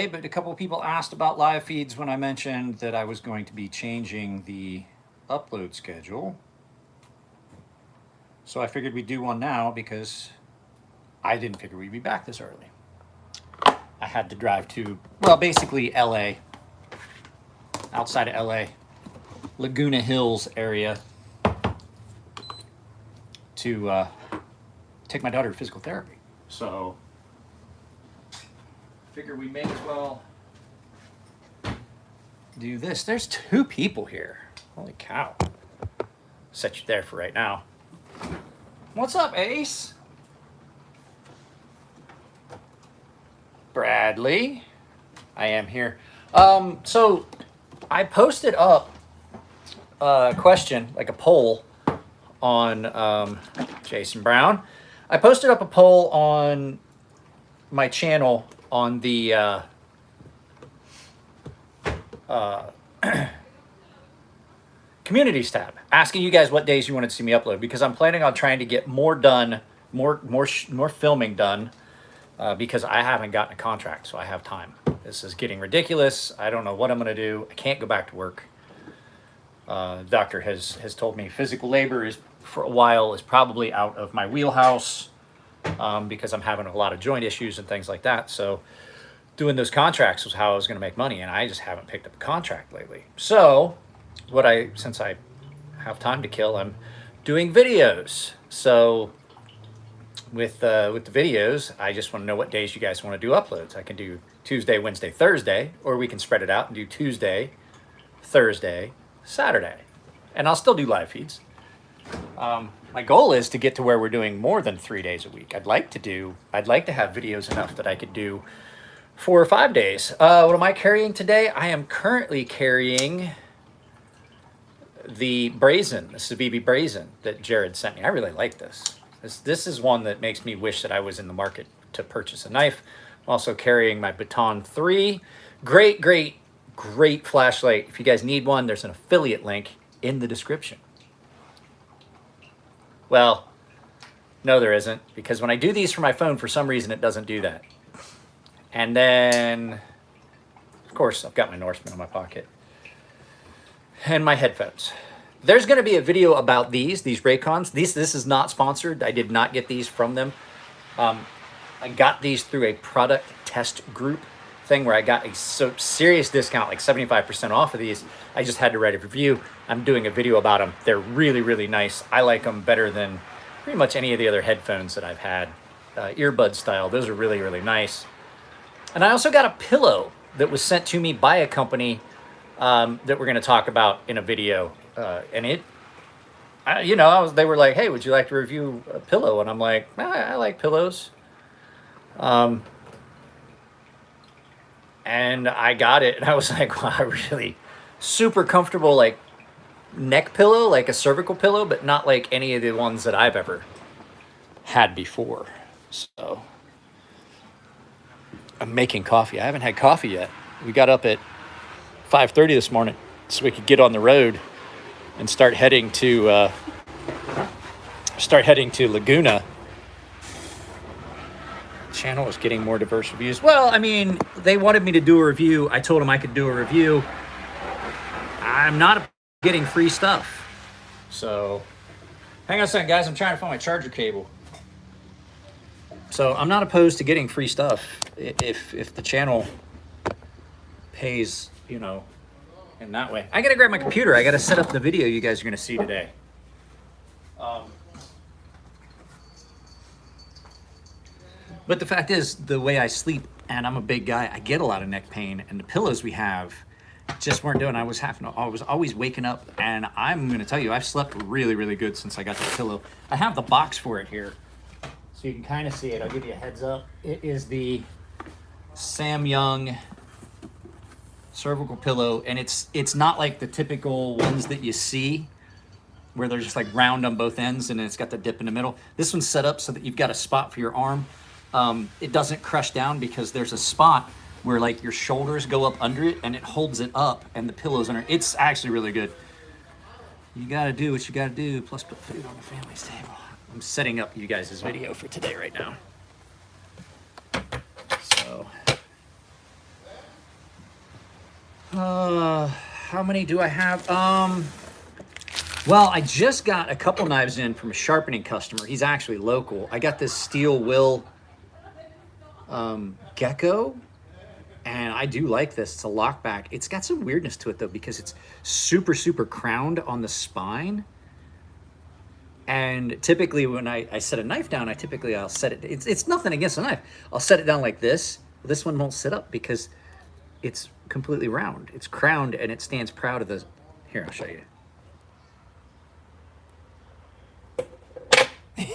but a couple of people asked about live feeds when I mentioned that I was going to be changing the upload schedule. So I figured we'd do one now because I didn't figure we'd be back this early. I had to drive to, well, basically LA, outside of LA, Laguna Hills area to take my daughter to physical therapy. So figure we may as well do this. There's 2 people here. Holy cow. Set you there for right now. What's up, Ace? Bradley. I am here. So I posted up a question, like a poll on Jason Brown. I posted up a poll on my channel on the communities tab, asking you guys what days you wanted to see me upload, because I'm planning on trying to get more done, more filming done, because I haven't gotten a contract, so I have time. This is getting ridiculous. I don't know what I'm going to do. I can't go back to work. The doctor has told me physical labor is, for a while, is probably out of my wheelhouse, because I'm having a lot of joint issues and things like that. So doing those contracts was how I was going to make money, and I just haven't picked up a contract lately. So since I have time to kill, I'm doing videos. So with the videos, I just want to know what days you guys want to do uploads. I can do Tuesday, Wednesday, Thursday, or we can spread it out and do Tuesday, Thursday, Saturday. And I'll still do live feeds. My goal is to get to where we're doing more than 3 days a week. I'd like to have videos enough that I could do 4 or 5 days. What am I carrying today? I am currently carrying the Brazen, the Civivi Brazen that Jared sent me. I really like this. This is one that makes me wish that I was in the market to purchase a knife. I'm also carrying my Baton 3. Great, great, great flashlight. If you guys need one, there's an affiliate link in the description. Well, no, there isn't, because when I do these for my phone, for some reason, it doesn't do that. And then, of course, I've got my Norseman in my pocket and my headphones. There's going to be a video about these Raycons. This is not sponsored. I did not get these from them. I got these through a product test group thing where I got a serious discount, like 75% off of these. I just had to write a review. I'm doing a video about them. They're really, really nice. I like them better than pretty much any of the other headphones that I've had. Earbud style. Those are really, really nice. And I also got a pillow that was sent to me by a company that we're going to talk about in a video. And they were like, hey, would you like to review a pillow? And I'm like, I like pillows. And I got it, and I was like, wow, really super comfortable, like neck pillow, like a cervical pillow, but not like any of the ones that I've ever had before. So I'm making coffee. I haven't had coffee yet. We got up at 5:30 this morning so we could get on the road and start heading to Laguna. Channel is getting more diverse reviews. Well, I mean, they wanted me to do a review. I told them I could do a review. I'm not getting free stuff. So hang on a second, guys. I'm trying to find my charger cable. So I'm not opposed to getting free stuff if the channel pays, in that way. I gotta grab my computer. I gotta set up the video you guys are gonna see today. But the fact is, the way I sleep, and I'm a big guy, I get a lot of neck pain, and the pillows we have just weren't doing. I was always waking up, and I'm gonna tell you, I've slept really, really good since I got the pillow. I have the box for it here, so you can kind of see it. I'll give you a heads up. It is the Sam Young cervical pillow, and it's not like the typical ones that you see where they're just like round on both ends and it's got the dip in the middle. This one's set up so that you've got a spot for your arm. It doesn't crush down because there's a spot where like your shoulders go up under it and it holds it up and the pillow's under. It's actually really good. You gotta do what you gotta do, plus put food on the family's table. I'm setting up you guys' video for today right now. So How many do I have? Well, I just got a couple knives in from a sharpening customer. He's actually local. I got this Steel Will Gecko, and I do like this. It's a lockback. It's got some weirdness to it though, because it's super, super crowned on the spine. And typically when I set a knife down, I'll set it, it's nothing against the knife. I'll set it down like this. This one won't sit up because it's completely round. It's crowned and it stands proud of the, here, I'll show you.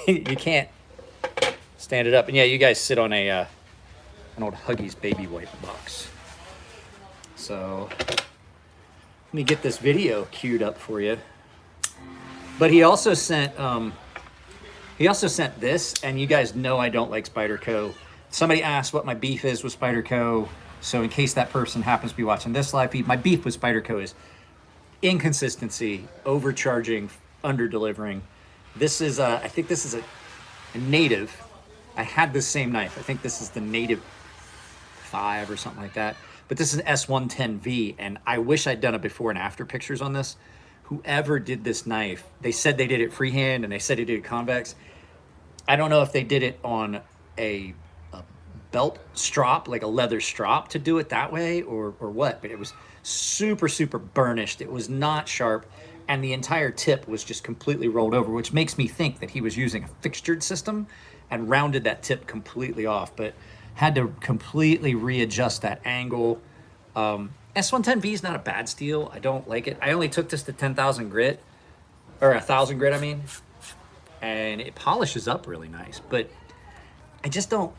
You can't stand it up. And yeah, you guys sit on an old Huggies baby wipe box. So let me get this video queued up for you. But he also sent this, and you guys know I don't like Spyderco. Somebody asked what my beef is with Spyderco. So in case that person happens to be watching this live feed, my beef with Spyderco is inconsistency, overcharging, under delivering. This is I think this is a native. I had this same knife. I think this is the native 5 or something like that. But this is an S110V, and I wish I'd done a before and after pictures on this. Whoever did this knife, they said they did it freehand and they said they did it convex. I don't know if they did it on a belt strop, like a leather strop to do it that way or what, but it was super, super burnished. It was not sharp, and the entire tip was just completely rolled over, which makes me think that he was using a fixtured system and rounded that tip completely off, but had to completely readjust that angle. S110V is not a bad steel. I don't like it. I only took this to 10,000 grit, or 1,000 grit, I mean, and it polishes up really nice, but I just don't,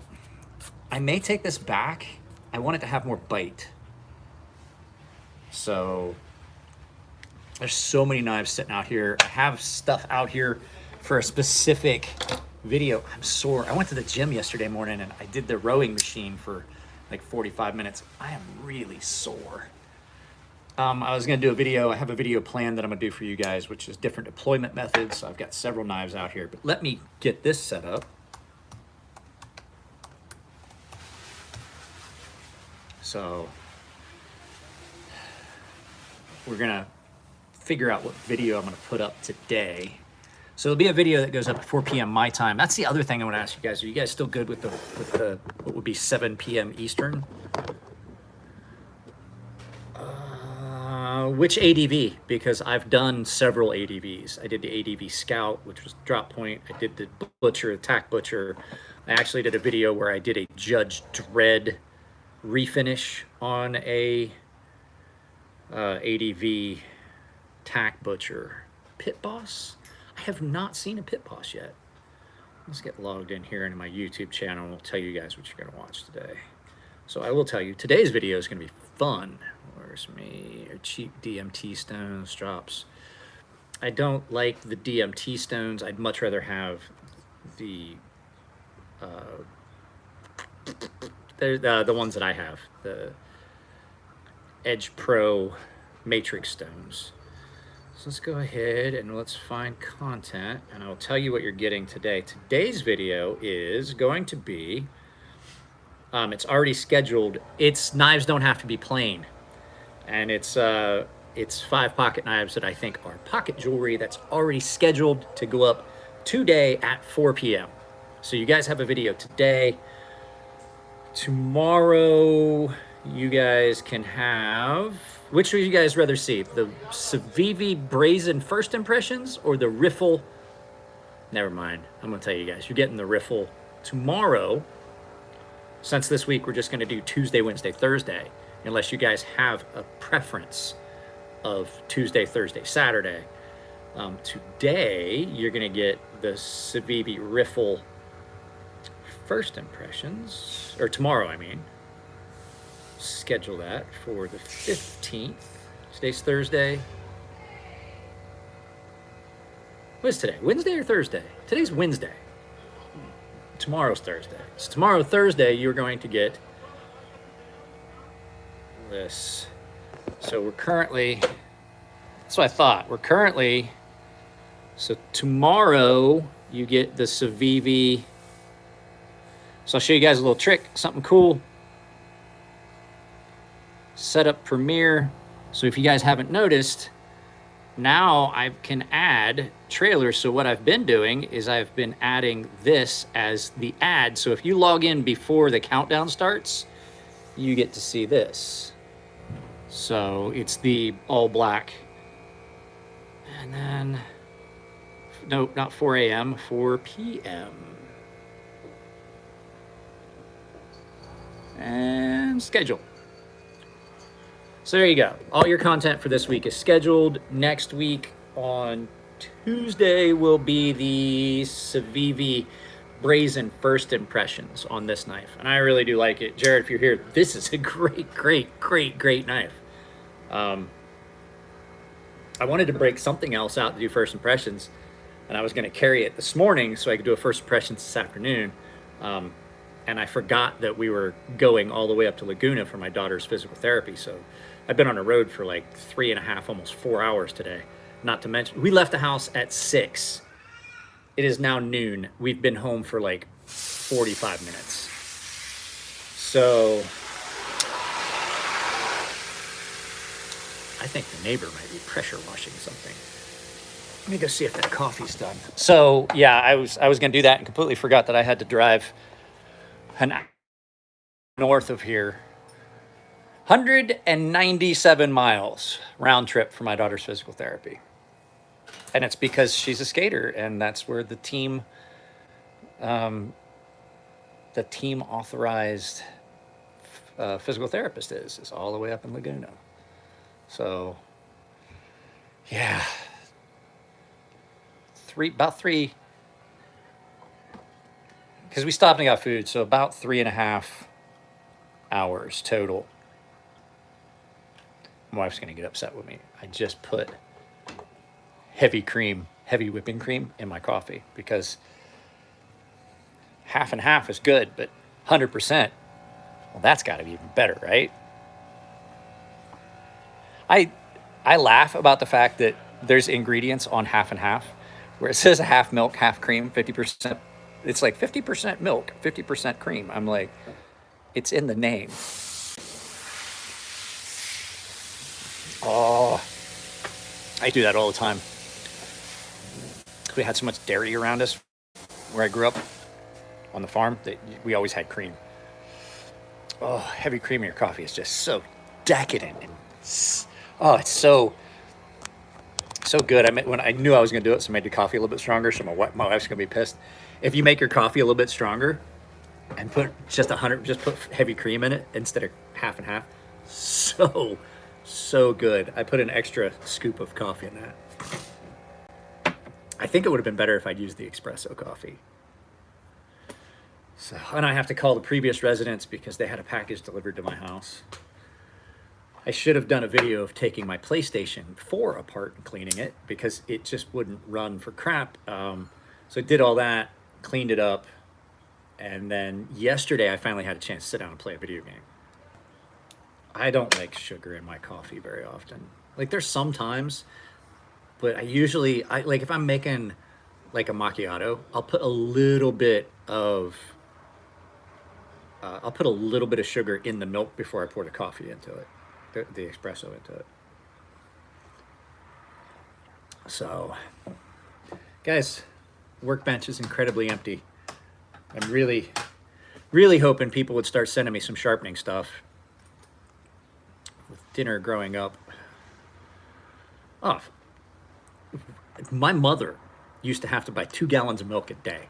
I may take this back. I want it to have more bite. So there's so many knives sitting out here. I have stuff out here for a specific video. I'm sore. I went to the gym yesterday morning and I did the rowing machine for like 45 minutes. I am really sore. I was gonna do a video. I have a video planned that I'm gonna do for you guys, which is different deployment methods. So I've got several knives out here, but let me get this set up. So we're gonna figure out what video I'm gonna put up today. So there'll be a video that goes up at 4 p.m. my time. That's the other thing I want to ask you guys. Are you guys still good with the what would be 7 p.m. Eastern? Which ADV? Because I've done several ADVs. I did the ADV Scout, which was drop point. I did the Butcher, Attack Butcher. I actually did a video where I did a Judge Dredd refinish on a ADV Tack Butcher. Pit Boss? I have not seen a Pit Boss yet. Let's get logged in here into my YouTube channel and I'll tell you guys what you're going to watch today. So I will tell you, today's video is going to be fun. Where's me? Cheap DMT stones drops. I don't like the DMT stones. I'd much rather have the ones that I have, the Edge Pro Matrix stones. So let's go ahead and let's find content, and I'll tell you what you're getting today. Today's video is going to be, it's already scheduled. It's knives don't have to be plain, and it's 5 pocket knives that I think are pocket jewelry that's already scheduled to go up today at 4 p.m. So you guys have a video today. Tomorrow, you guys can have, which would you guys rather see? The Civivi Brazen First Impressions or the Riffle? Never mind. I'm going to tell you guys. You're getting the Riffle tomorrow. Since this week, we're just going to do Tuesday, Wednesday, Thursday. Unless you guys have a preference of Tuesday, Thursday, Saturday. Today, you're going to get the Civivi Riffle First Impressions. Or tomorrow, I mean. Schedule that for the 15th. Today's Thursday. What is today? Wednesday or Thursday? Today's Wednesday. Tomorrow's Thursday. So tomorrow, Thursday, you're going to get this. So we're currently, that's what I thought. We're currently, so tomorrow you get the Civivi. So I'll show you guys a little trick, something cool. Setup Premiere. So if you guys haven't noticed, now I can add trailers. So what I've been doing is I've been adding this as the ad. So if you log in before the countdown starts, you get to see this. So it's the all black. And then, no, not 4 a.m., 4 p.m. And schedule. So there you go. All your content for this week is scheduled. Next week on Tuesday will be the Civivi Brazen first impressions on this knife. And I really do like it. Jared, if you're here, this is a great knife. I wanted to break something else out to do first impressions, and I was going to carry it this morning so I could do a first impressions this afternoon. And I forgot that we were going all the way up to Laguna for my daughter's physical therapy. So I've been on the road for like 3.5, almost 4 hours today. Not to mention, we left the house at 6. It is now noon. We've been home for like 45 minutes. So I think the neighbor might be pressure washing something. Let me go see if that coffee's done. So yeah, I was going to do that and completely forgot that I had to drive an hour north of here. 197 miles round trip for my daughter's physical therapy. And it's because she's a skater, and that's where the team authorized physical therapist is all the way up in Laguna. So yeah, about three, because we stopped and got food, so about 3.5 hours total. My wife's gonna get upset with me. I just put heavy whipping cream in my coffee because half and half is good, but 100%, well, that's got to be even better, right? I laugh about the fact that there's ingredients on half and half where it says half milk, half cream, 50%. It's like 50% milk, 50% cream. I'm like, it's in the name. Oh, I do that all the time. We had so much dairy around us where I grew up on the farm that we always had cream. Oh, heavy cream in your coffee is just so decadent. And oh, it's so good. When I knew I was going to do it, so I made the coffee a little bit stronger. So my wife's going to be pissed. If you make your coffee a little bit stronger and put just put heavy cream in it instead of half and half, so good. I put an extra scoop of coffee in that. I think it would have been better if I'd used the espresso coffee. So, and I have to call the previous residents because they had a package delivered to my house. I should have done a video of taking my PlayStation 4 apart and cleaning it because it just wouldn't run for crap. So I did all that, cleaned it up, and then yesterday I finally had a chance to sit down and play a video game. I don't like sugar in my coffee very often. Like there's some times, but I like if I'm making like a macchiato, I'll put a little bit of sugar in the milk before I pour the coffee into it, the espresso into it. So, guys, workbench is incredibly empty. I'm really hoping people would start sending me some sharpening stuff. With dinner growing up, my mother used to have to buy 2 gallons of milk a day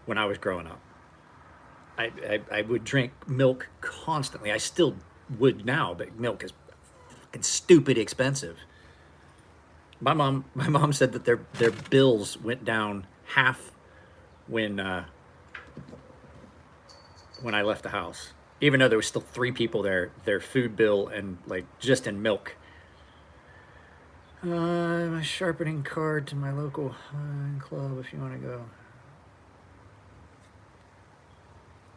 when I was growing up. I would drink milk constantly. I still would now, but milk is fucking stupid expensive. My mom said that their bills went down half when I left the house. Even though there was still 3 people there, their food bill and like just in milk. My sharpening card to my local club if you want to go.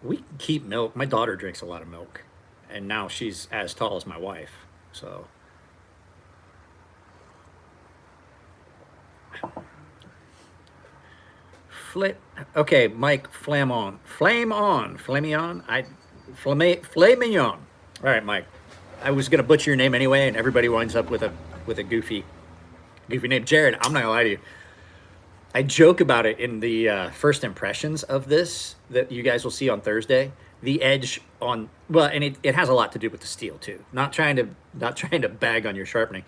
We can keep milk. My daughter drinks a lot of milk, and now she's as tall as my wife. So okay, Mike, flame on. Filet mignon. All right, Mike. I was gonna butcher your name anyway, and everybody winds up with a goofy name. Jared, I'm not gonna lie to you. I joke about it in the first impressions of this that you guys will see on Thursday. The edge on, well, and it has a lot to do with the steel too. Not trying to bag on your sharpening.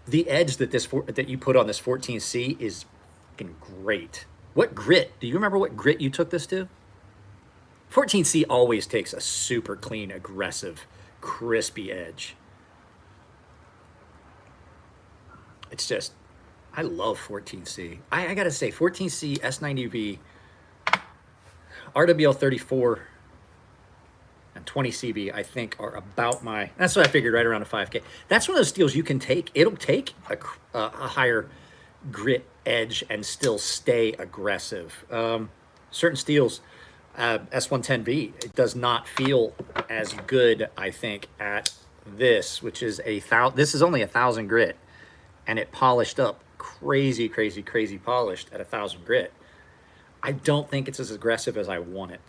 The edge that you put on this 14C is fucking great. What grit? Do you remember what grit you took this to? 14C always takes a super clean, aggressive, crispy edge. It's just, I love 14C. I gotta say, 14C, S90V, RWL 34, and 20CV, I think, are about my, that's what I figured, right around a 5K. That's one of those steels you can take. It'll take a higher grit edge and still stay aggressive. Certain steels, S110V, it does not feel as good, I think, at this, which is this is only 1,000 grit, and it polished up crazy polished at 1,000 grit. I don't think it's as aggressive as I want it,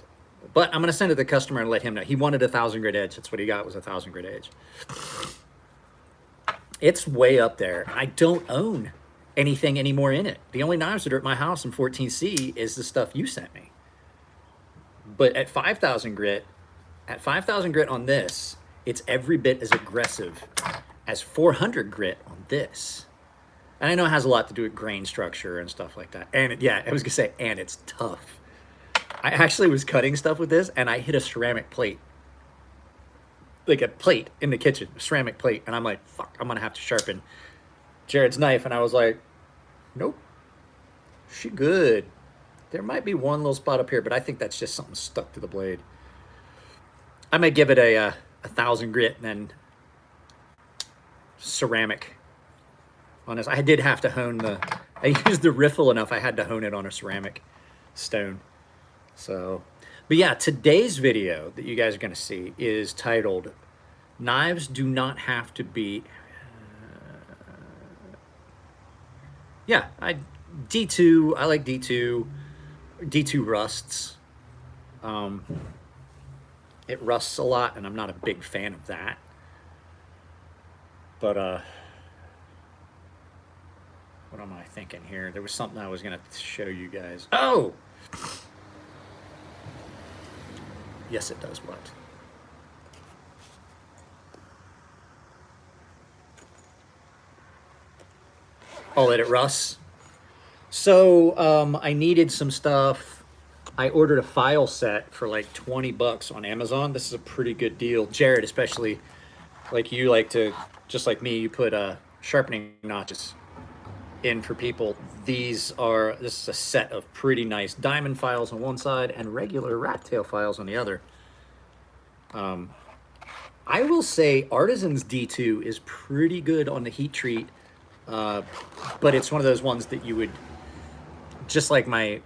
but I'm going to send it to the customer and let him know. He wanted 1,000 grit edge. That's what he got, was 1,000 grit edge. It's way up there. I don't own anything anymore in it. The only knives that are at my house in 14C is the stuff you sent me. But at 5,000 grit, on this, it's every bit as aggressive as 400 grit on this. And I know it has a lot to do with grain structure and stuff like that. And yeah, I was gonna say, and it's tough. I actually was cutting stuff with this and I hit a ceramic plate. Like a plate in the kitchen, a ceramic plate. And I'm like, fuck, I'm gonna have to sharpen Jared's knife. And I was like, nope, she good. There might be one little spot up here, but I think that's just something stuck to the blade. I might give it a 1,000 grit and then ceramic on this. I did have to hone I used the riffle enough, I had to hone it on a ceramic stone. So, but yeah, today's video that you guys are gonna see is titled, Knives Do Not Have to Be, D2, I like D2. D2 rusts. It rusts a lot, and I'm not a big fan of that. But what am I thinking here? There was something I was gonna show you guys. Oh, yes, it does what? Oh, that it rusts. So I needed some stuff. I ordered a file set for like 20 bucks on Amazon. This is a pretty good deal. Jared, especially, like you like to, just like me, you put sharpening notches in for people. This is a set of pretty nice diamond files on one side and regular rat tail files on the other. I will say Artisan's D2 is pretty good on the heat treat, but it's one of those ones that you would, just like my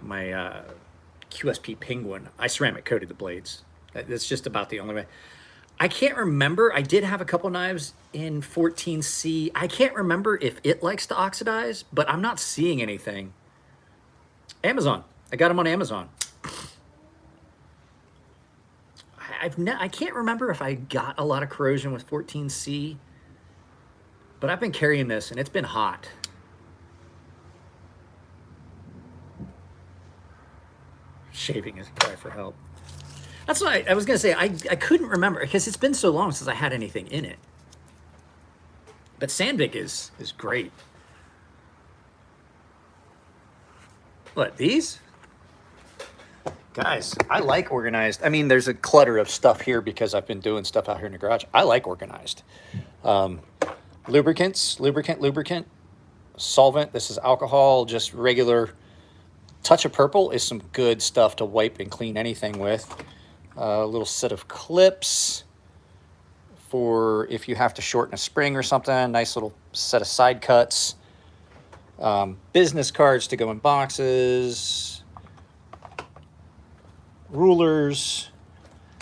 QSP Penguin, I ceramic coated the blades. That's just about the only way. I can't remember. I did have a couple knives in 14C. I can't remember if it likes to oxidize, but I'm not seeing anything. Amazon. I got them on Amazon. I can't remember if I got a lot of corrosion with 14C, but I've been carrying this and it's been hot. Shaving is a cry for help. That's what I was gonna say. I couldn't remember because it's been so long since I had anything in it. But Sandvik is great. What, these? Guys, I like organized. I mean, there's a clutter of stuff here because I've been doing stuff out here in the garage. I like organized. Lubricant, solvent. This is alcohol, just regular. Touch of purple is some good stuff to wipe and clean anything with. A little set of clips for if you have to shorten a spring or something. Nice little set of side cuts. Business cards to go in boxes. Rulers.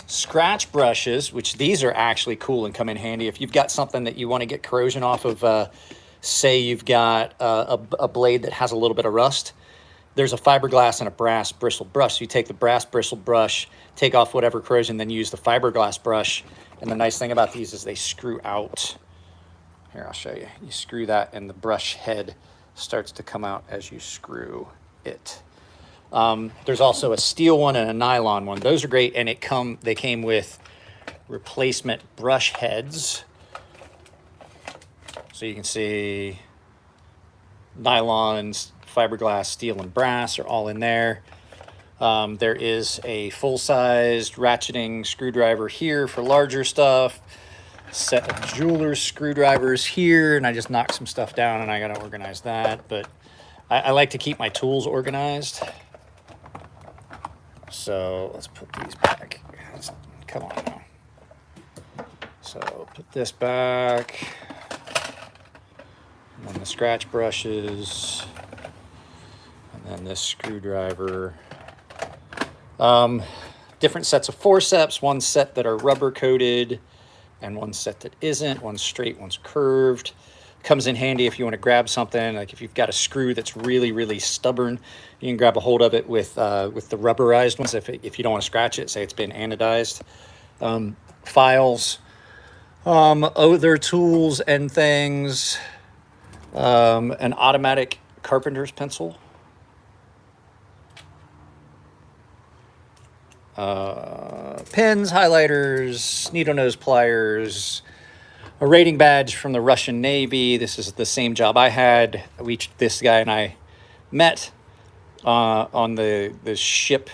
Scratch brushes, which these are actually cool and come in handy. If you've got something that you want to get corrosion off of, say you've got a blade that has a little bit of rust, there's a fiberglass and a brass bristle brush. So you take the brass bristle brush, take off whatever corrosion, then use the fiberglass brush. And the nice thing about these is they screw out. Here, I'll show you. You screw that and the brush head starts to come out as you screw it. There's also a steel one and a nylon one. Those are great, and they came with replacement brush heads. So you can see nylons, fiberglass, steel, and brass are all in there. There is a full-sized ratcheting screwdriver here for larger stuff. Set of jeweler's screwdrivers here, and I just knocked some stuff down and I gotta organize that, but I like to keep my tools organized. So let's put these back. Come on now. So put this back. And then the scratch brushes. And then this screwdriver. Different sets of forceps, one set that are rubber coated and one set that isn't. One's straight, one's curved. Comes in handy if you want to grab something, like if you've got a screw that's really, really stubborn, you can grab a hold of it with the rubberized ones if you don't want to scratch it, say it's been anodized. Files, other tools and things, an automatic carpenter's pencil, pens, highlighters, needle nose pliers, a rating badge from the Russian Navy. This is the same job I had. This guy and I met on the ship,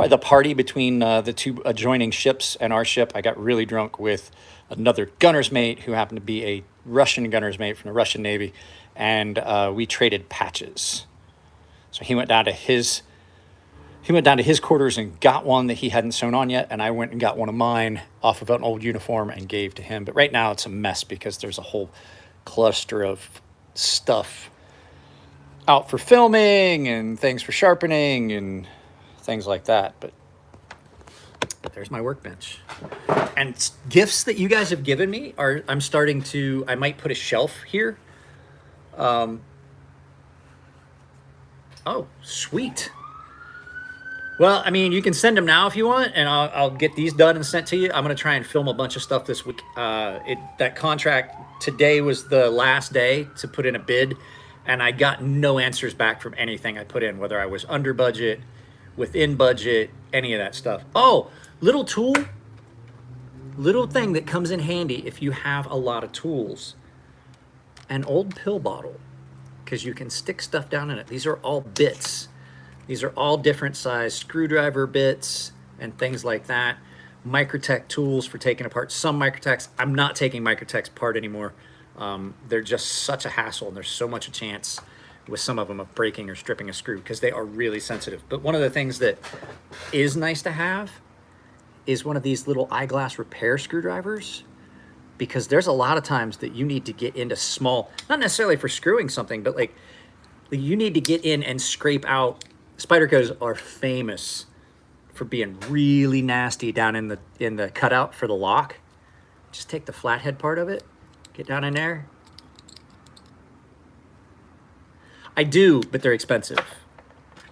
the party between the two adjoining ships and our ship. I got really drunk with another gunner's mate who happened to be a Russian gunner's mate from the Russian Navy, and we traded patches. So he went down to his quarters and got one that he hadn't sewn on yet, and I went and got one of mine off of an old uniform and gave to him. But right now it's a mess because there's a whole cluster of stuff out for filming and things for sharpening and things like that. But there's my workbench. And gifts that you guys have given me are, I might put a shelf here. Oh, sweet. Well, I mean, you can send them now if you want, and I'll get these done and sent to you. I'm going to try and film a bunch of stuff this week. That contract today was the last day to put in a bid, and I got no answers back from anything I put in, whether I was under budget, within budget, any of that stuff. Oh, little thing that comes in handy if you have a lot of tools. An old pill bottle, because you can stick stuff down in it. These are all bits. These are all different size screwdriver bits and things like that. Microtech tools for taking apart some Microtechs. I'm not taking Microtechs apart anymore. They're just such a hassle, and there's so much a chance with some of them of breaking or stripping a screw because they are really sensitive. But one of the things that is nice to have is one of these little eyeglass repair screwdrivers, because there's a lot of times that you need to get into small, not necessarily for screwing something, but like you need to get in and scrape out. Spydercos are famous for being really nasty down in the cutout for the lock. Just take the flathead part of it, get down in there. I do, but they're expensive.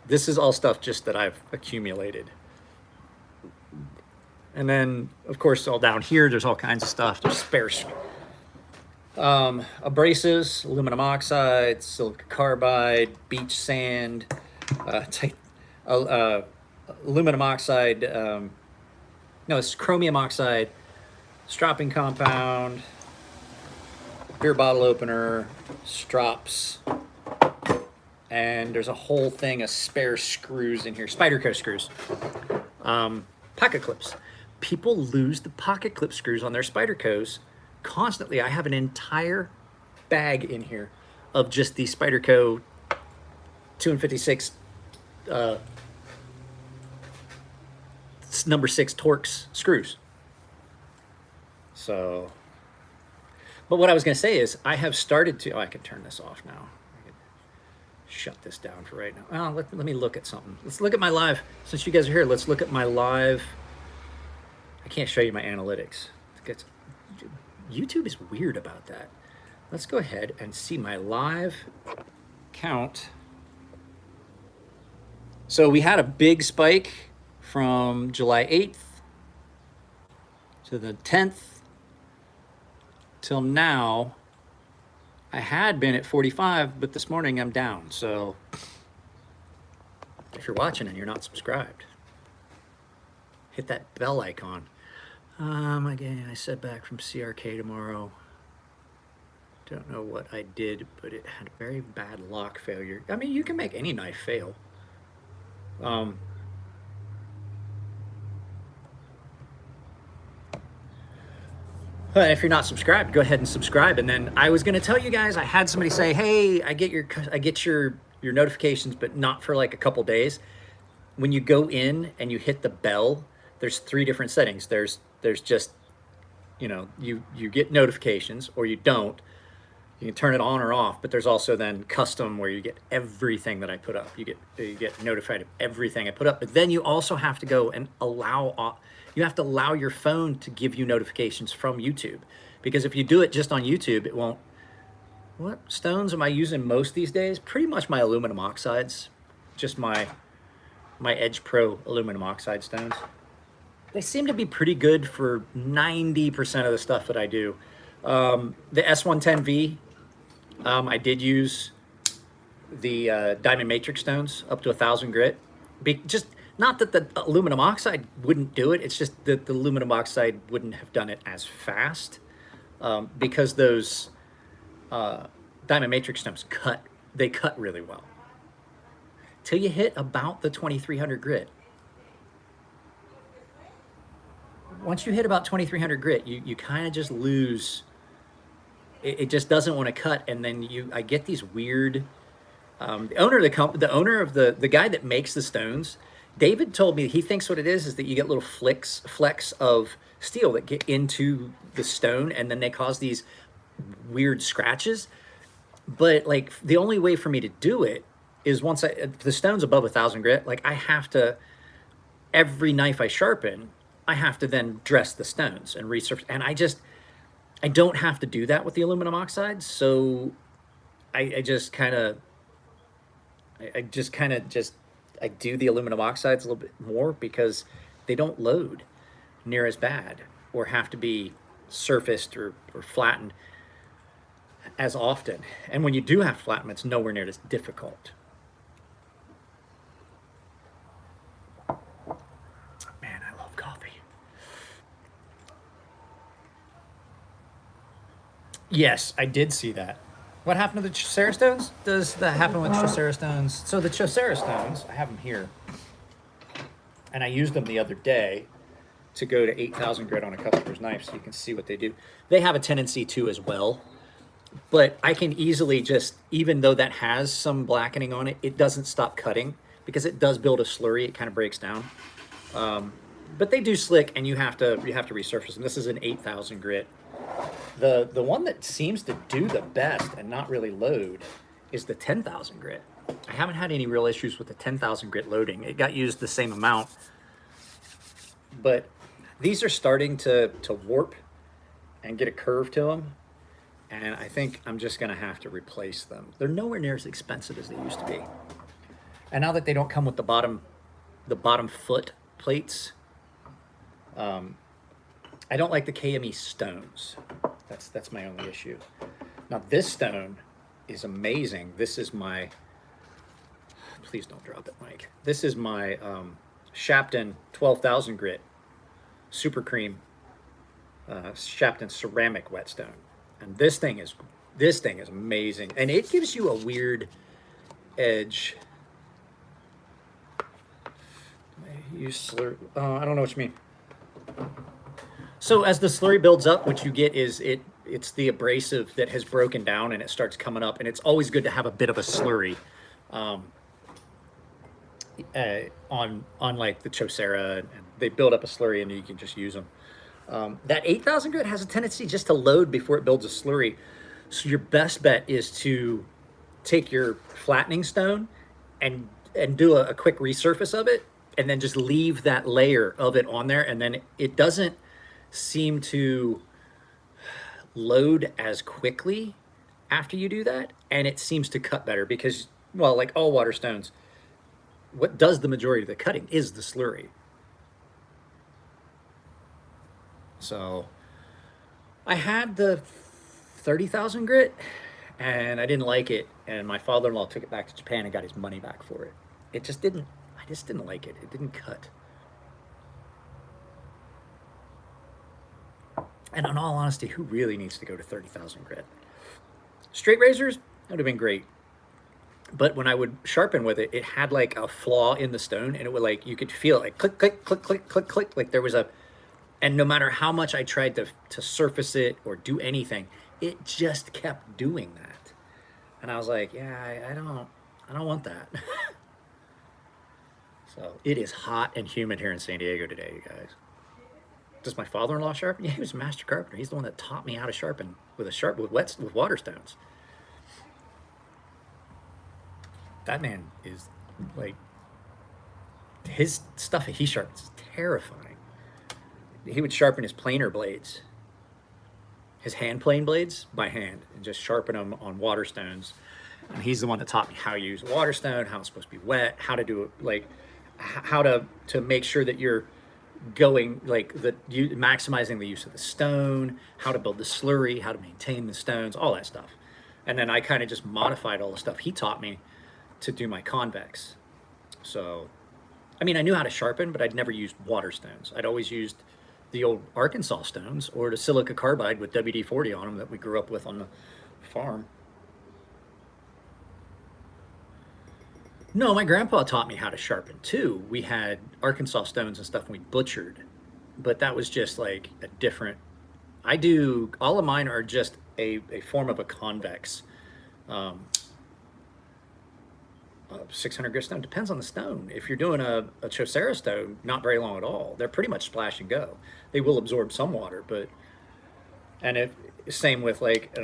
This is all stuff just that I've accumulated. And then, of course, all down here, there's all kinds of stuff. There's spare abrasives, aluminum oxide, silica carbide, beach sand, aluminum oxide, no, it's chromium oxide, stropping compound, beer bottle opener, strops, and there's a whole thing of spare screws in here, Spyderco screws, pocket clips. People lose the pocket clip screws on their Spydercos constantly. I have an entire bag in here of just these Spyderco 256 number 6 Torx screws. So, but what I was going to say is I have started to, I can turn this off now. I can shut this down for right now. Let me look at something. Let's look at my live, since you guys are here, let's look at my live. I can't show you my analytics. YouTube is weird about that. Let's go ahead and see my live count So we had a big spike from July 8th to the 10th till now. I had been at 45, but this morning I'm down. So if you're watching and you're not subscribed, hit that bell icon. Again, I said back from CRK tomorrow. Don't know what I did, but it had a very bad lock failure. I mean, you can make any knife fail. But if you're not subscribed, go ahead and subscribe. And then I was going to tell you guys, I had somebody say, "Hey, I get your notifications, but not for like a couple days." When you go in and you hit the bell, there's 3 different settings. There's just, you get notifications or you don't. You can turn it on or off, but there's also then custom where you get everything that I put up. You get notified of everything I put up, but then you also have to go and you have to allow your phone to give you notifications from YouTube, because if you do it just on YouTube, it won't. What stones am I using most these days? Pretty much my aluminum oxides, just my Edge Pro aluminum oxide stones. They seem to be pretty good for 90% of the stuff that I do. The S110V, I did use the diamond matrix stones up to 1,000 grit. Just not that the aluminum oxide wouldn't do it. It's just that the aluminum oxide wouldn't have done it as fast, because those diamond matrix stones cut really well till you hit about the 2,300 grit. Once you hit about 2,300 grit, you kind of just lose. It just doesn't want to cut, and then I get these weird. The owner of the guy that makes the stones, David told me he thinks what it is that you get little flecks of steel that get into the stone, and then they cause these weird scratches. But like the only way for me to do it is once the stone's above 1,000 grit, like I have to, every knife I sharpen, I have to then dress the stones and resurface. And I don't have to do that with the aluminum oxides. So I do the aluminum oxides a little bit more because they don't load near as bad or have to be surfaced or flattened as often. And when you do have to flatten them, it's nowhere near as difficult. Man, I love coffee. Yes, I did see that. What happened to the Chaucer stones? Does that happen with Chaucer stones? So the Chaucer stones, I have them here, and I used them the other day to go to 8,000 grit on a customer's knife so you can see what they do. They have a tendency to as well, but I can easily just, even though that has some blackening on it, it doesn't stop cutting because it does build a slurry. It kind of breaks down. But they do slick, and you have to resurface them. This is an 8,000 grit. The one that seems to do the best and not really load is the 10,000 grit. I haven't had any real issues with the 10,000 grit loading. It got used the same amount, but these are starting to warp and get a curve to them, and I think I'm just going to have to replace them. They're nowhere near as expensive as they used to be, and now that they don't come with the bottom foot plates, I don't like the KME stones. That's my only issue. Now this stone is amazing. This is my, please don't drop it, Mike. This is my Shapton 12,000 grit super cream Shapton ceramic whetstone, and this thing is amazing, and it gives you a weird edge. I don't know what you mean. So as the slurry builds up, what you get is it's the abrasive that has broken down and it starts coming up, and it's always good to have a bit of a slurry on like the Chaucera, and they build up a slurry and you can just use them. That 8,000 grit has a tendency just to load before it builds a slurry. So your best bet is to take your flattening stone and do a quick resurface of it, and then just leave that layer of it on there, and then it doesn't seem to load as quickly after you do that, and it seems to cut better because, well, like all water stones, what does the majority of the cutting is the slurry. So I had the 30,000 grit and I didn't like it. And my father-in-law took it back to Japan and got his money back for it. It just didn't, I just didn't like it. It didn't cut. And in all honesty, who really needs to go to 30,000 grit? Straight razors, that would have been great. But when I would sharpen with it, it had like a flaw in the stone and it would like, you could feel it like click, click, click, click, click, click. Like there was a, and no matter how much I tried to surface it or do anything, it just kept doing that. And I was like, yeah, I don't want that. So it is hot and humid here in San Diego today, you guys. Does my father-in-law sharpen? Yeah, he was a master carpenter. He's the one that taught me how to sharpen with with water stones. That man is like, his stuff he sharpens is terrifying. He would sharpen his planer blades, his hand plane blades by hand, and just sharpen them on water stones. And he's the one that taught me how to use a water stone, how it's supposed to be wet, how to do it, like how to make sure that you're going like maximizing the use of the stone, how to build the slurry, how to maintain the stones, all that stuff. And then I kind of just modified all the stuff he taught me to do my convex. So, I mean, I knew how to sharpen, but I'd never used water stones. I'd always used the old Arkansas stones or the silica carbide with WD-40 on them that we grew up with on the farm. No, my grandpa taught me how to sharpen too. We had Arkansas stones and stuff and we butchered, but that was just like a different, all of mine are just a form of a convex. 600 grit stone, depends on the stone. If you're doing a Chaucera stone, not very long at all. They're pretty much splash and go. They will absorb some water, but, and if, same with like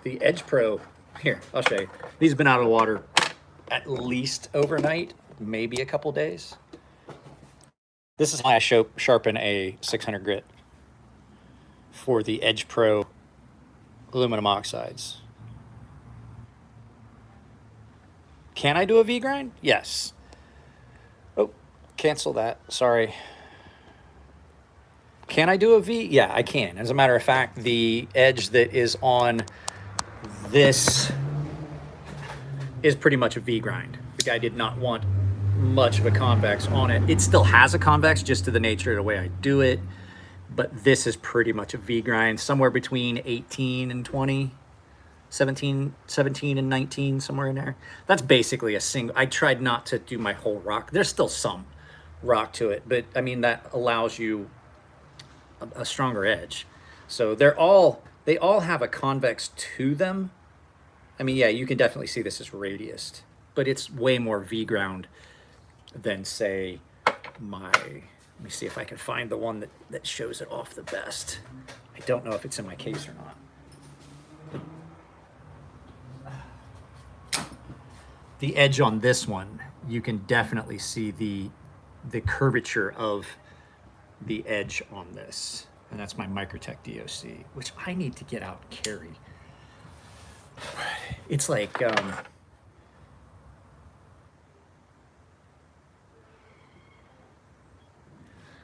the Edge Pro, here, I'll show you. These have been out of the water at least overnight, maybe a couple days. This is how I sharpen a 600 grit for the Edge Pro aluminum oxides. Can I do a V grind? Yes. Oh, cancel that. Sorry. Can I do a V? Yeah, I can. As a matter of fact, the edge that is on this is pretty much a V grind. The guy did not want much of a convex on it. It still has a convex just to the nature of the way I do it, but this is pretty much a V grind, somewhere between 18 and 20, 17 and 19, somewhere in there. That's basically a single. I tried not to do my whole rock. There's still some rock to it, but I mean, that allows you a stronger edge. So they all have a convex to them. I mean, yeah, you can definitely see this is radiused, but it's way more V-ground than, say, let me see if I can find the one that shows it off the best. I don't know if it's in my case or not. The edge on this one, you can definitely see the curvature of the edge on this. And that's my Microtech DOC, which I need to get out and carry. It's like,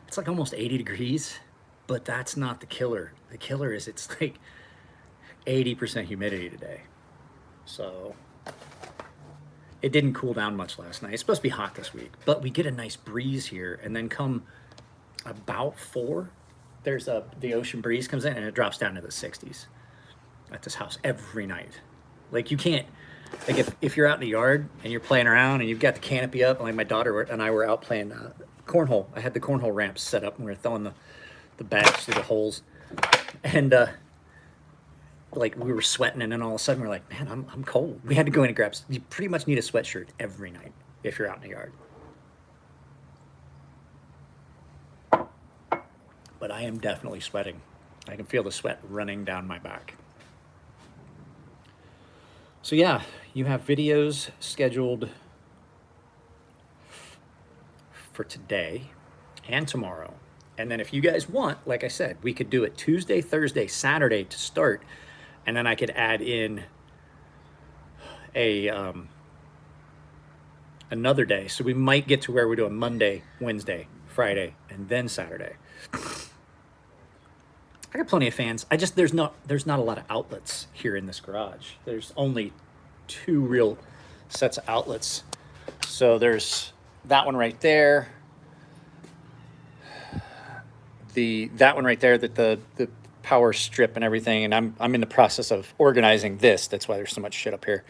it's like almost 80 degrees, but that's not the killer. The killer is it's like 80% humidity today. So it didn't cool down much last night. It's supposed to be hot this week, but we get a nice breeze here, and then come about 4, the ocean breeze comes in and it drops down to the 60s at this house every night. Like, you can't, like, if you're out in the yard and you're playing around and you've got the canopy up, like my daughter and I were out playing cornhole. I had the cornhole ramps set up and we were throwing the bags through the holes, and like, we were sweating, and then all of a sudden we're like, man, I'm cold. We had to go in and grab, you pretty much need a sweatshirt every night if you're out in the yard. But I am definitely sweating. I can feel the sweat running down my back. So yeah, you have videos scheduled for today and tomorrow. And then if you guys want, like I said, we could do it Tuesday, Thursday, Saturday to start. And then I could add in a another day. So we might get to where we're doing Monday, Wednesday, Friday, and then Saturday. I got plenty of fans. There's not a lot of outlets here in this garage. There's only 2 real sets of outlets. So there's that one right there. That one right there, that the power strip and everything, and I'm in the process of organizing this. That's why there's so much shit up here.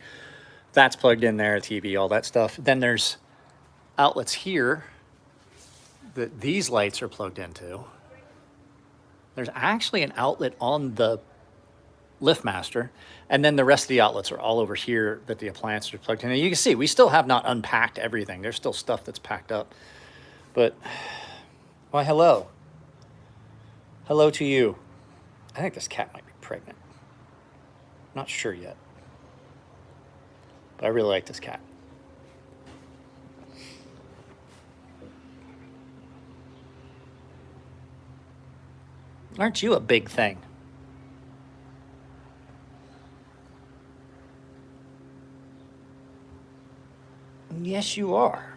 That's plugged in there, TV, all that stuff. Then there's outlets here that these lights are plugged into. There's actually an outlet on the LiftMaster, and then the rest of the outlets are all over here that the appliances are plugged in. And you can see we still have not unpacked everything. There's still stuff that's packed up. But, why, hello. Hello to you. I think this cat might be pregnant. Not sure yet. But I really like this cat. Aren't you a big thing? Yes, you are.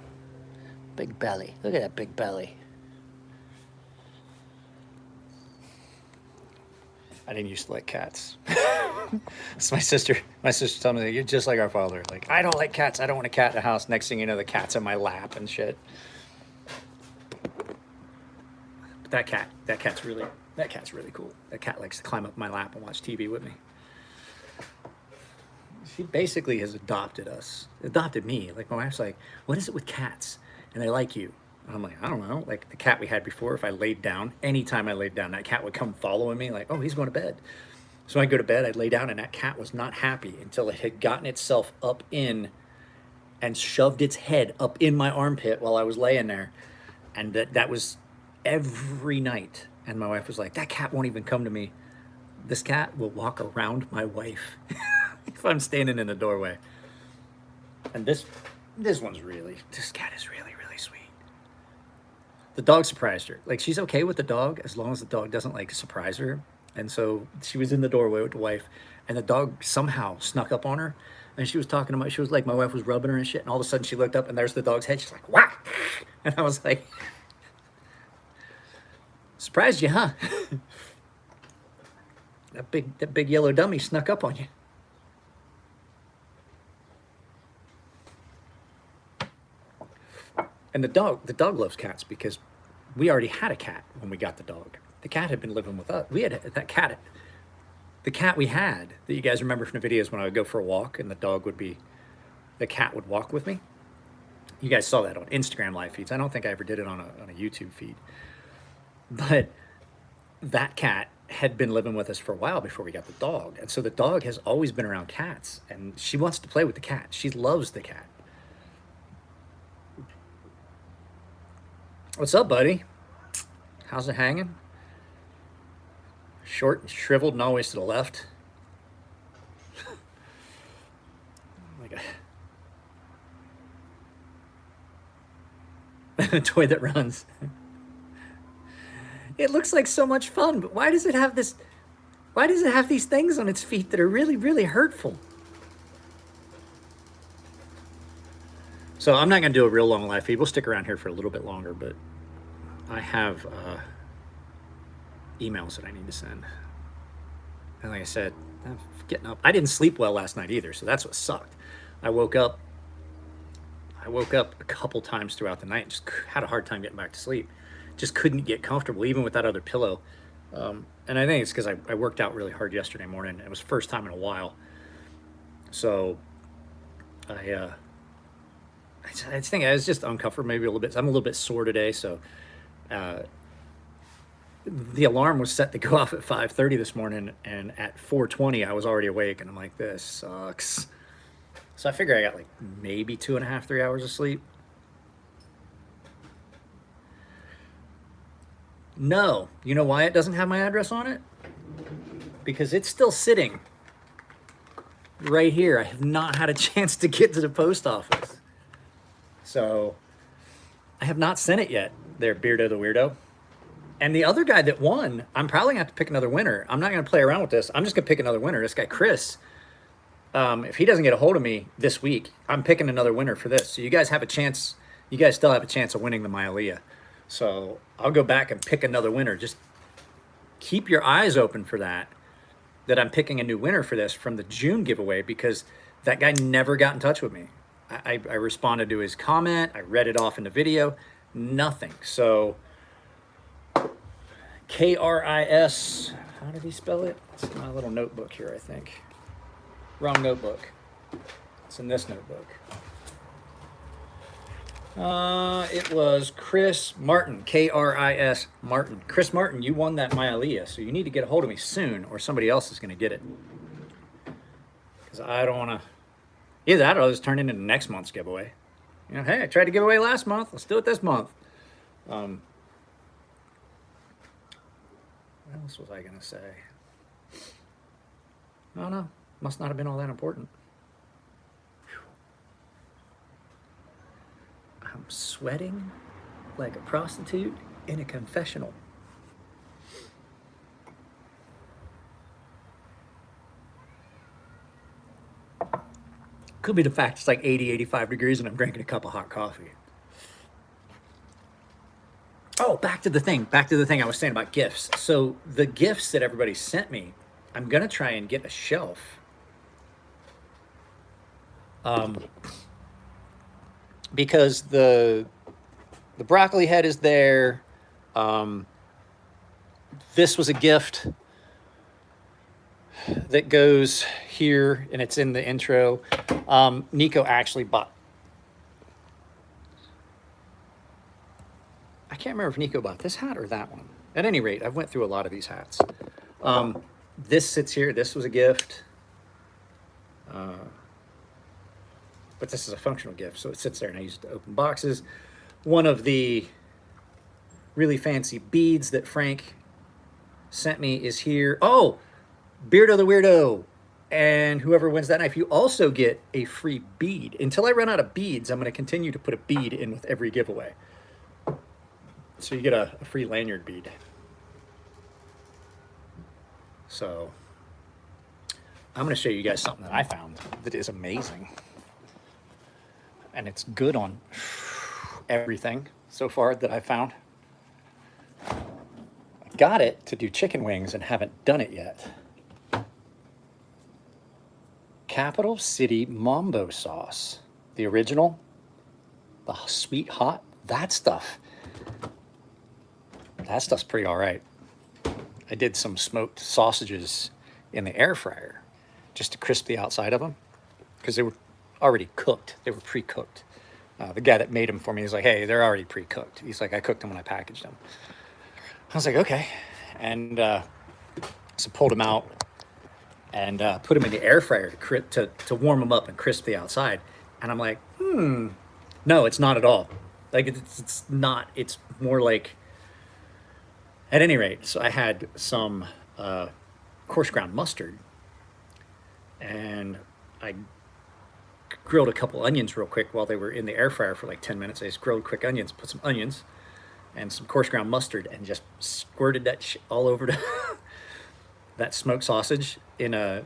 Big belly. Look at that big belly. I didn't used to like cats. So my sister told me, you're just like our father. Like, I don't like cats. I don't want a cat in the house. Next thing you know, the cat's in my lap and shit. But that cat's really cool. That cat likes to climb up my lap and watch TV with me. She basically has adopted me. Like, my wife's like, what is it with cats? And they like you. And I'm like, I don't know. Like the cat we had before, if I laid down, anytime I laid down, that cat would come following me like, oh, he's going to bed. So I'd go to bed, I'd lay down, and that cat was not happy until it had gotten itself up in and shoved its head up in my armpit while I was laying there. And that was every night. And my wife was like, that cat won't even come to me. This cat will walk around my wife if I'm standing in the doorway. And this cat is really, really sweet. The dog surprised her. Like, she's okay with the dog as long as the dog doesn't like surprise her. And so she was in the doorway with the wife, and the dog somehow snuck up on her. And she was talking about, she was like, my wife was rubbing her and shit. And all of a sudden she looked up and there's the dog's head. She's like, whack. And I was like, surprised you, huh? That big yellow dummy snuck up on you. And the dog loves cats because we already had a cat when we got the dog. The cat had been living with us. We had that cat. The cat we had that you guys remember from the videos when I would go for a walk and the cat would walk with me. You guys saw that on Instagram live feeds. I don't think I ever did it on a YouTube feed. But that cat had been living with us for a while before we got the dog. And so the dog has always been around cats, and she wants to play with the cat. She loves the cat. What's up, buddy? How's it hanging? Short and shriveled and always to the left. Like a toy that runs. It looks like so much fun, but why does it have these things on its feet that are really, really hurtful? So I'm not going to do a real long live feed. We'll stick around here for a little bit longer, but I have emails that I need to send. And like I said, I'm getting up. I didn't sleep well last night either, so that's what sucked. I woke up a couple times throughout the night and just had a hard time getting back to sleep. Just couldn't get comfortable, even with that other pillow. And I think it's because I worked out really hard yesterday morning. It was the first time in a while. So I think I was just uncomfortable maybe a little bit. I'm a little bit sore today, so the alarm was set to go off at 5:30 this morning, and at 4:20 I was already awake, and I'm like, this sucks. So I figure I got like maybe 2.5, 3 hours of sleep. No, you know why it doesn't have my address on it? Because it's still sitting right here. I have not had a chance to get to the post office. So I have not sent it yet, there, Beardo the Weirdo. And the other guy that won, I'm probably going to have to pick another winner. I'm not going to play around with this. I'm just going to pick another winner. This guy, Chris, If he doesn't get a hold of me this week, I'm picking another winner for this. So you guys have a chance. You guys still have a chance of winning the Maialea. So I'll go back and pick another winner. Just keep your eyes open for that. That I'm picking a new winner for this from the June giveaway, because that guy never got in touch with me. I responded to his comment. I read it off in the video. Nothing. So K-R-I-S. How did he spell it? It's in my little notebook here, I think. Wrong notebook. It's in this notebook. It was Chris Martin, K-R-I-S Martin. Chris Martin, you won that Maialea, so you need to get a hold of me soon, or somebody else is going to get it. Because I don't want to. Either that, or I'll just turn it into next month's giveaway. You know, hey, I tried to give away last month. Let's do it this month. What else was I going to say? I don't know. Must not have been all that important. I'm sweating like a prostitute in a confessional. Could be the fact it's like 80, 85 degrees and I'm drinking a cup of hot coffee. Oh, back to the thing I was saying about gifts. So the gifts that everybody sent me, I'm going to try and get a shelf. Because the broccoli head is there. This was a gift that goes here, and it's in the intro. Nico actually bought. I can't remember if Nico bought this hat or that one. At any rate, I've went through a lot of these hats. This sits here. This was a gift. But this is a functional gift, so it sits there and I use it to open boxes. One of the really fancy beads that Frank sent me is here. Oh, Beardo the Weirdo. And whoever wins that knife, you also get a free bead. Until I run out of beads, I'm going to continue to put a bead in with every giveaway. So you get a free lanyard bead. So I'm going to show you guys something that I found that is amazing. And it's good on everything so far that I found. I got it to do chicken wings and haven't done it yet. Capital City Mambo sauce. The original. The sweet hot. That stuff's pretty all right. I did some smoked sausages in the air fryer just to crisp the outside of them because they were already cooked. They were pre-cooked. The guy that made them for me is like, hey, they're already pre-cooked. He's like, I cooked them when I packaged them. I was like, okay. And so pulled them out and put them in the air fryer to warm them up and crisp the outside. And I'm like, no, it's not at all. Like, it's not. It's more like, at any rate, so I had some coarse ground mustard. And I grilled a couple onions real quick while they were in the air fryer for like 10 minutes. I just grilled quick onions, put some onions and some coarse ground mustard and just squirted that all over that smoked sausage in a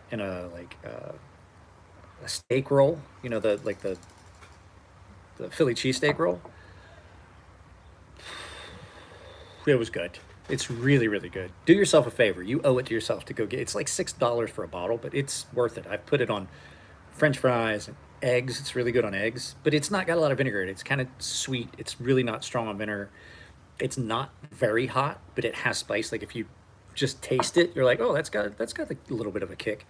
steak roll, you know, the Philly cheesesteak roll. It was good. It's really, really good. Do yourself a favor. You owe it to yourself to go get. It's like $6 for a bottle, but it's worth it. I've put it on French fries and eggs. It's really good on eggs, but it's not got a lot of vinegar in it. It's kind of sweet. It's really not strong on vinegar. It's not very hot, but it has spice. Like if you just taste it, you're like, oh, that's got a little bit of a kick.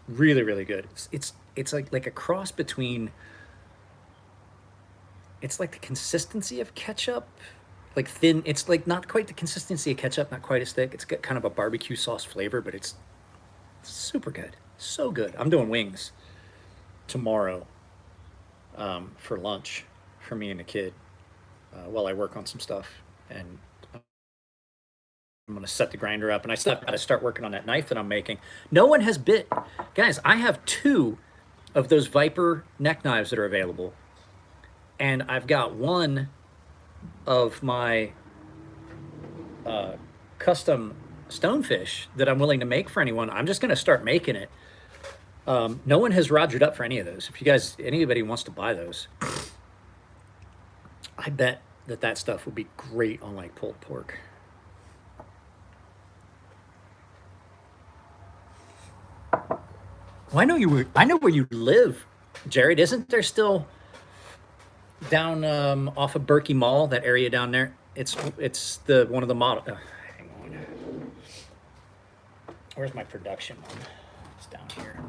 Really, really good. It's like a cross between. It's like the consistency of ketchup. Like thin, it's like not quite the consistency of ketchup, not quite as thick. It's got kind of a barbecue sauce flavor, but it's super good. So good. I'm doing wings tomorrow for lunch for me and the kid while I work on some stuff. And I'm going to set the grinder up and I still got to start working on that knife that I'm making. No one has bit. Guys, I have 2 of those Viper neck knives that are available. And I've got one of my custom stonefish that I'm willing to make for anyone. I'm just going to start making it No one has rogered up for any of those. If you guys, anybody wants to buy those, I bet that stuff would be great on like pulled pork. Well, I know where you live, Jared. Isn't there still down off of Berkey Mall, that area down there? It's the one of the model. Hang on. Where's my production one? It's down here.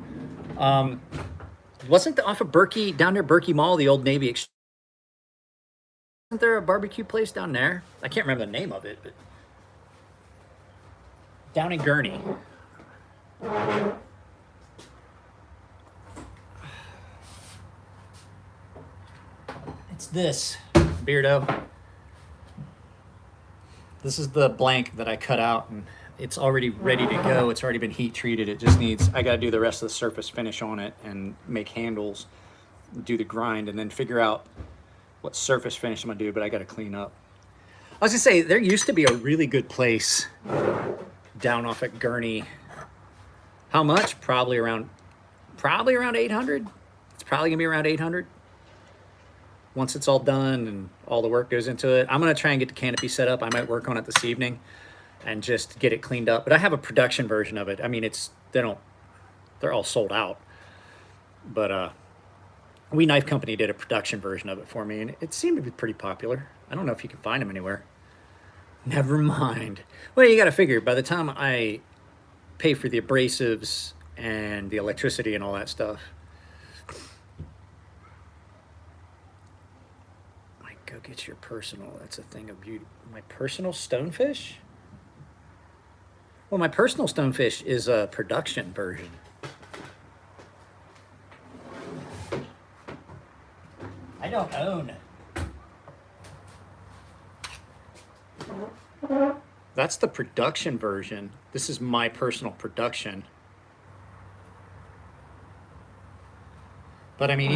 Wasn't the off of Berkey down there, Berkey Mall, the old Navy Exchange? Isn't there a barbecue place down there? I can't remember the name of it, but down in Gurney. It's this, Beardo. This is the blank that I cut out, and it's already ready to go. It's already been heat treated. It just needs, I got to do the rest of the surface finish on it and make handles, do the grind, and then figure out what surface finish I'm gonna do, but I got to clean up. I was gonna say, there used to be a really good place down off at Gurney. How much? Probably around 800. It's probably gonna be around 800. Once it's all done and all the work goes into it. I'm gonna try and get the canopy set up. I might work on it this evening and just get it cleaned up. But I have a production version of it. I mean, they're all sold out. But We Knife Company did a production version of it for me, and it seemed to be pretty popular. I don't know if you can find them anywhere. Never mind. Well, you got to figure, by the time I pay for the abrasives and the electricity and all that stuff, go get your personal. That's a thing of beauty. My personal stonefish? Well, my personal stonefish is a production version. I don't own. That's the production version. This is my personal production. But I mean,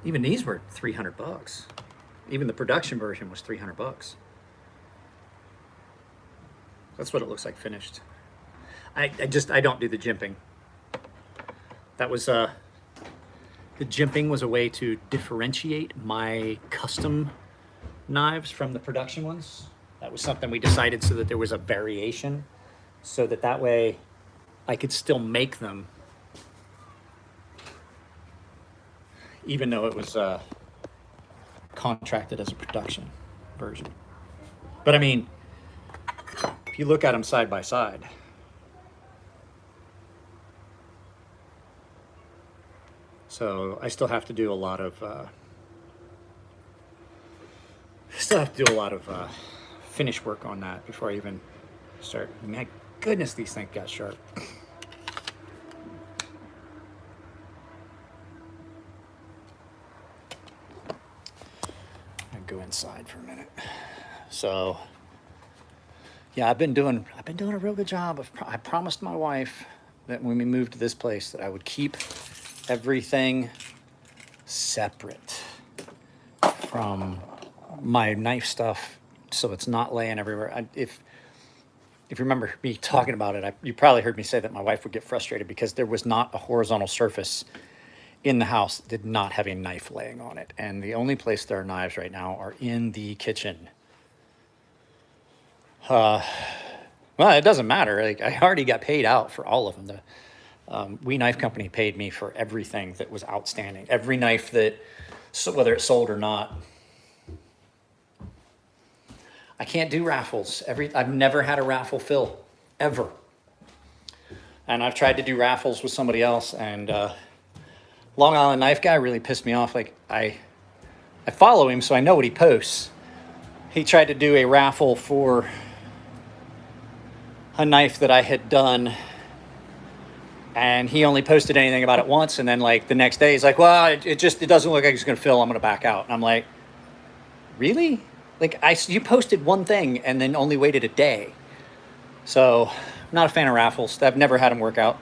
even these were $300. Even the production version was $300. That's what it looks like finished. I don't do the jimping. That was the jimping was a way to differentiate my custom knives from the production ones. That was something we decided so that there was a variation, so that way I could still make them, even though it was contracted as a production version. But I mean, if you look at them side by side, so I still have to do a lot of finish work on that before I even start. My goodness, these things got sharp. Go inside for a minute. So yeah, I've been doing a real good job of, I promised my wife that when we moved to this place that I would keep everything separate from my knife stuff, so it's not laying everywhere. If you remember me talking about it, you probably heard me say that my wife would get frustrated because there was not a horizontal surface in the house that did not have a knife laying on it. And the only place there are knives right now are in the kitchen. Well, it doesn't matter. Like, I already got paid out for all of them. The We Knife Company paid me for everything that was outstanding. Every knife that, so whether it's sold or not. I can't do raffles. I've never had a raffle fill, ever. And I've tried to do raffles with somebody else, and Long Island Knife Guy really pissed me off. Like, I follow him, so I know what he posts. He tried to do a raffle for a knife that I had done, and he only posted anything about it once, and then like the next day he's like, well, it doesn't look like it's gonna fill, I'm gonna back out. And I'm like, really? Like, you posted one thing and then only waited a day. So I'm not a fan of raffles. I've never had them work out.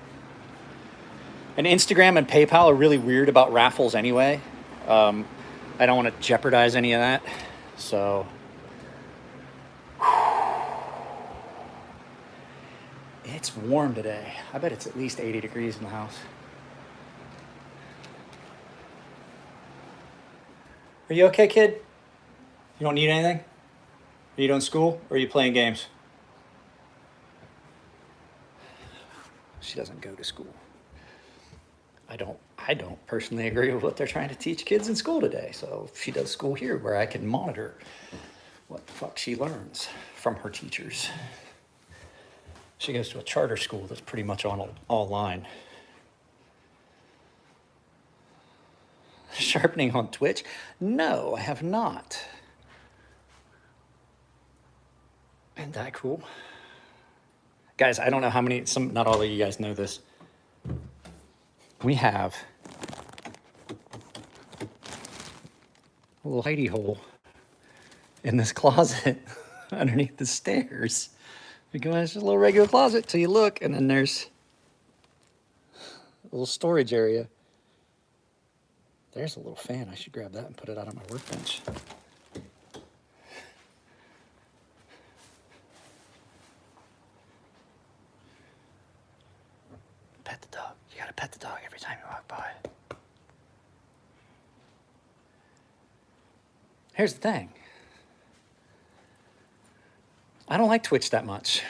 And Instagram and PayPal are really weird about raffles anyway. I don't want to jeopardize any of that. So it's warm today. I bet it's at least 80 degrees in the house. Are you okay, kid? You don't need anything? Are you doing school or are you playing games? She doesn't go to school. I don't personally agree with what they're trying to teach kids in school today. So she does school here where I can monitor what the fuck she learns from her teachers. She goes to a charter school that's pretty much on online. Sharpening on Twitch? No, I have not. Isn't that cool? Guys, I don't know how many, not all of you guys know this. We have a little hidey hole in this closet underneath the stairs. Because it's just a little regular closet till you look, and then there's a little storage area. There's a little fan. I should grab that and put it out on my workbench. Pet the dog. You gotta pet the dog every time you walk by. Here's the thing. I don't like Twitch that much.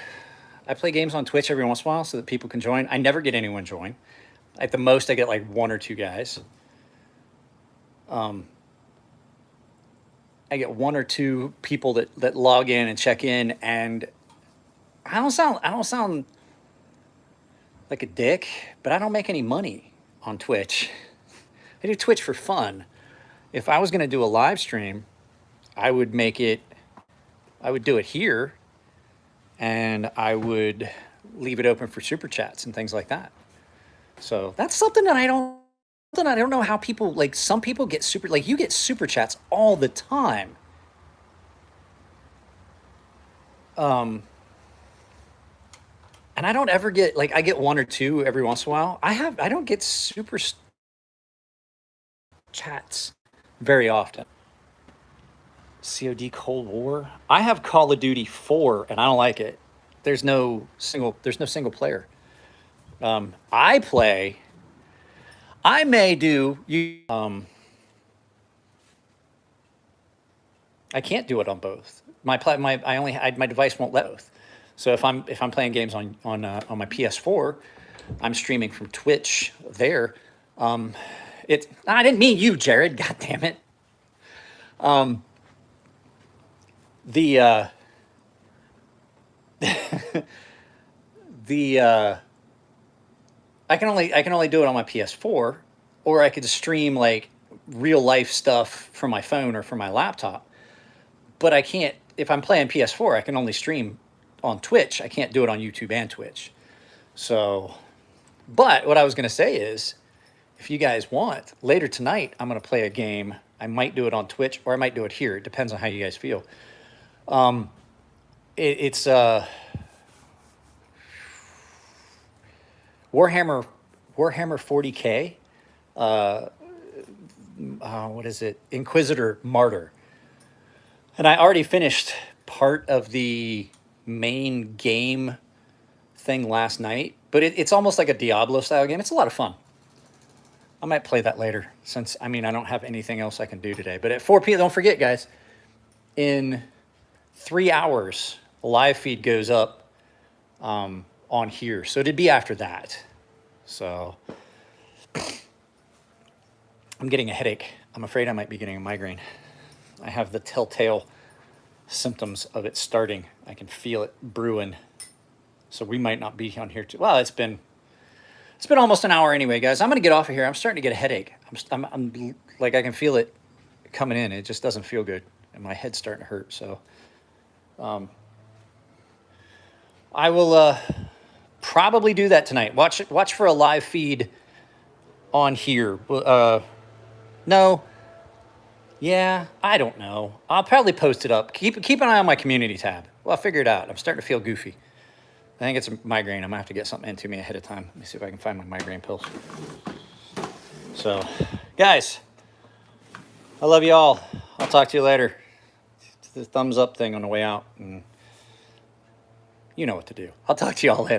I play games on Twitch every once in a while so that people can join. I never get anyone join. At the most, I get like 1 or 2 guys. I get 1 or 2 people that log in and check in, and I don't sound like a dick, but I don't make any money on Twitch. I do Twitch for fun. If I was going to do a live stream, I would do it here, and I would leave it open for super chats and things like that. So that's something that I don't know how people, like, some people get you get super chats all the time. And I don't ever get, like, I get 1 or 2 every once in a while. I don't get super chats very often. COD Cold War. I have Call of Duty 4 and I don't like it. There's no single player. I may do I can't do it on both. My device won't let both. So if I'm playing games on my PS4, I'm streaming from Twitch there. I didn't mean you, Jared. God damn it. I can only do it on my PS4, or I could stream like real life stuff from my phone or from my laptop. But I can't, if I'm playing PS4, I can only stream on Twitch. I can't do it on YouTube and Twitch. So, but what I was going to say is, if you guys want, later tonight, I'm going to play a game. I might do it on Twitch or I might do it here. It depends on how you guys feel. It's Warhammer 40K. What is it? Inquisitor Martyr. And I already finished part of the main game thing last night, but it's almost like a Diablo style game. It's a lot of fun. I might play that later since, I don't have anything else I can do today. But at 4 p.m., don't forget, guys, in 3 hours, a live feed goes up on here. So it'd be after that. So I'm getting a headache. I'm afraid I might be getting a migraine. I have the telltale symptoms of it starting. I can feel it brewing. So we might not be on here too. Well, it's been almost an hour anyway, guys. I'm going to get off of here. I'm starting to get a headache. I'm like, I can feel it coming in. It just doesn't feel good. And my head's starting to hurt. So I will probably do that tonight. Watch for a live feed on here. No. Yeah, I don't know. I'll probably post it up. Keep an eye on my community tab. Well, I'll figure it out. I'm starting to feel goofy. I think it's a migraine. I'm going to have to get something into me ahead of time. Let me see if I can find my migraine pills. So, guys, I love you all. I'll talk to you later. The thumbs up thing on the way out. And you know what to do. I'll talk to you all later.